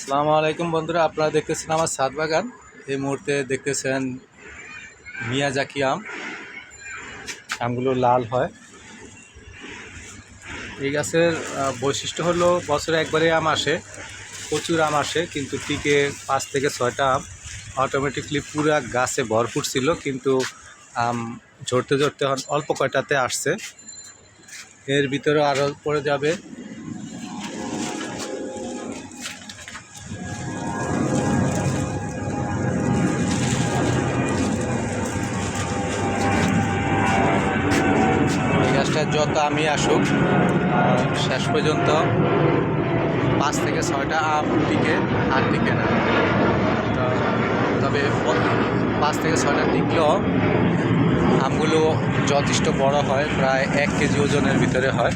আসসালামু আলাইকুম বন্ধুরা, আপনারা দেখতেছেন আমার ছাদ বাগান। এই মুহূর্তে দেখতেছেন মিয়াজাকি আমগুলো লাল হয়। এই গাছের বৈশিষ্ট্য হলো বছরে একবারে আম আসে, প্রচুর আম আসে, কিন্তু টিকে 5 থেকে 6টা আম। অটোমেটিকলি পুরা গাছে ভরপুর ছিল, কিন্তু আম ঝরতে ঝরতে অল্প কয়টাতে আসছে। এর ভিতরে আরও পড়ে যাবে। গাছটার যত আমি আসুক, শেষ পর্যন্ত 5 থেকে 6টা আম টিকে, আর টিকে না। তবে 5 থেকে 6টা টিকলেও আমগুলো যথেষ্ট বড় হয়, প্রায় 1 কেজি ওজনের ভিতরে হয়।